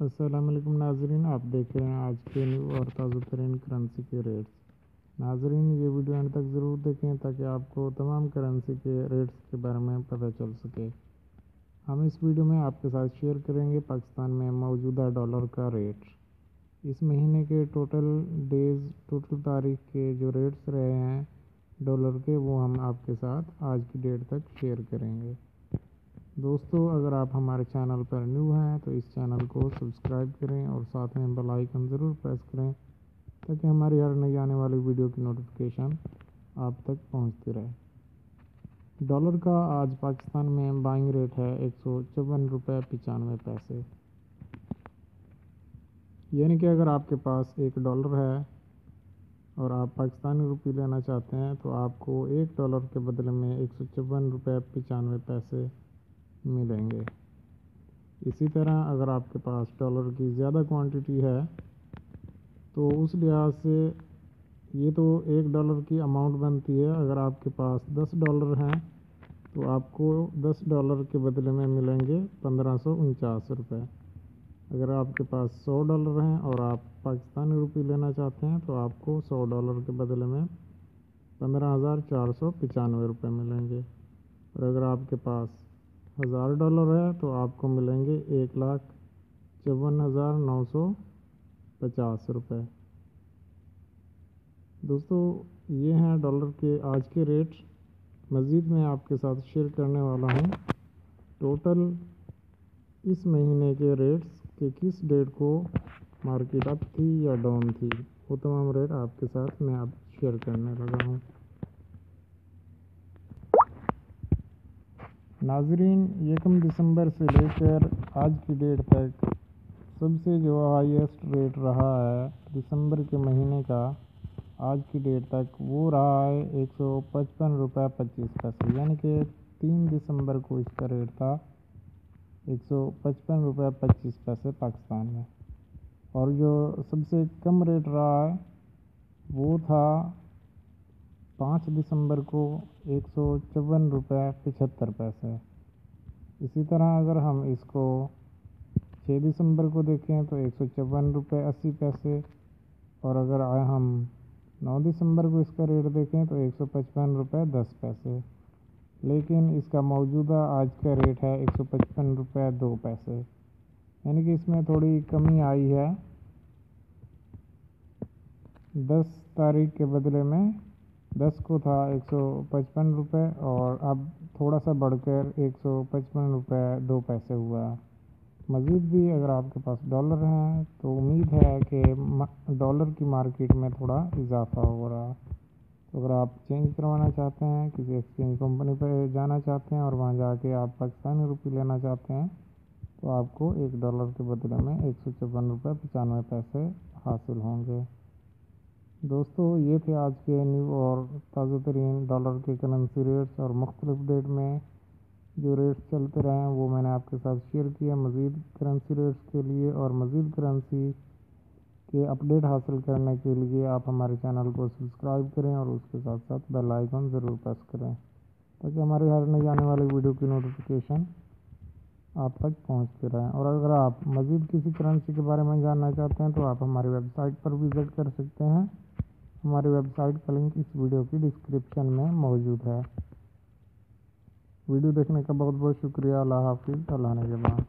السلام علیکم ناظرین، آپ دیکھ رہے ہیں آج کے نیو اور تازہ ترین کرنسی کے ریٹس۔ ناظرین، یہ ویڈیو اینڈ تک ضرور دیکھیں تاکہ آپ کو تمام کرنسی کے ریٹس کے بارے میں پتہ چل سکے۔ ہم اس ویڈیو میں آپ کے ساتھ شیئر کریں گے پاکستان میں موجودہ ڈالر کا ریٹ، اس مہینے کے ٹوٹل تاریخ کے جو ریٹس رہے ہیں ڈالر کے، وہ ہم آپ کے ساتھ آج کی ڈیٹ تک شیئر کریں گے۔ دوستو، اگر آپ ہمارے چینل پر نیو ہیں تو اس چینل کو سبسکرائب کریں اور ساتھ میں بیل آئیکن ضرور پریس کریں تاکہ ہماری ہر نئی آنے والی ویڈیو کی نوٹیفیکیشن آپ تک پہنچتی رہے۔ ڈالر کا آج پاکستان میں بائنگ ریٹ ہے 154.95 روپے، یعنی کہ اگر آپ کے پاس $1 ہے اور آپ پاکستانی روپی لینا چاہتے ہیں تو آپ کو $1 کے بدلے میں 154.95 ملیں گے۔ اسی طرح اگر آپ کے پاس ڈالر کی زیادہ کوانٹٹی ہے تو اس لحاظ سے یہ تو $1 کی اماؤنٹ بنتی ہے، اگر آپ کے پاس $10 ہیں تو آپ کو $10 کے بدلے میں ملیں گے 1549 روپے۔ اگر آپ کے پاس $100 ہیں اور آپ پاکستانی روپی لینا چاہتے ہیں تو آپ کو $100 کے بدلے میں 15,495 روپے ملیں گے، اور اگر آپ کے پاس $1000 ہے تو آپ کو ملیں گے 1,54,950 روپے۔ دوستو، یہ ہیں ڈالر کے آج کے ریٹ۔ مزید میں آپ کے ساتھ شیئر کرنے والا ہوں ٹوٹل اس مہینے کے ریٹس کہ کس ڈیٹ کو مارکیٹ اپ تھی یا ڈاؤن تھی، وہ تمام ریٹ آپ کے ساتھ میں شیئر کرنے لگا ہوں۔ ناظرین، 1 دسمبر سے لے کر آج کی ڈیٹ تک سب سے جو ہائیسٹ ریٹ رہا ہے دسمبر کے مہینے کا آج کی ڈیٹ تک، وہ رہا ہے 155.25 روپے، یعنی کہ 3 دسمبر کو اس کا ریٹ تھا 155.25 روپے پاکستان میں، اور جو سب سے کم ریٹ رہا ہے وہ تھا 5 دسمبر کو 154.75 روپے۔ اسی طرح اگر ہم اس کو 6 دسمبر کو دیکھیں تو 154.80 روپے، اور اگر ہم 9 دسمبر کو اس کا ریٹ دیکھیں تو 155.10 روپے، لیکن اس کا موجودہ آج کا ریٹ ہے 155.02، یعنی کہ اس میں تھوڑی کمی آئی ہے۔ 10 تاریخ کے بدلے میں 10 کو تھا 155 روپے اور اب تھوڑا سا بڑھ کر 155.02 ہوا۔ مزید بھی اگر آپ کے پاس ڈالر ہیں تو امید ہے کہ ڈالر کی مارکیٹ میں تھوڑا اضافہ ہو رہا، تو اگر آپ چینج کروانا چاہتے ہیں، کسی ایکسچینج کمپنی پہ جانا چاہتے ہیں اور وہاں جا کے آپ پاکستانی روپی لینا چاہتے ہیں تو آپ کو $1 کے بدلے میں 154.95 حاصل ہوں گے۔ دوستو، یہ تھے آج کے نیو اور تازہ ترین ڈالر کے کرنسی ریٹس، اور مختلف ڈیٹ میں جو ریٹس چلتے رہے ہیں وہ میں نے آپ کے ساتھ شیئر کیا۔ مزید کرنسی ریٹس کے لیے اور مزید کرنسی کے اپڈیٹ حاصل کرنے کے لیے آپ ہمارے چینل کو سبسکرائب کریں اور اس کے ساتھ ساتھ بیل آئیکن ضرور پریس کریں تاکہ ہماری ہر نئی آنے والی ویڈیو کی نوٹیفیکیشن آپ تک پہنچتے رہیں۔ اور اگر آپ مزید کسی کرنسی کے بارے میں جاننا چاہتے ہیں تو آپ ہماری ویب سائٹ پر وزٹ کر سکتے ہیں۔ ہماری ویب سائٹ کا لنک اس ویڈیو کی ڈسکرپشن میں موجود ہے۔ ویڈیو دیکھنے کا بہت بہت شکریہ۔ اللہ حافظ۔ اللہ نگہبان۔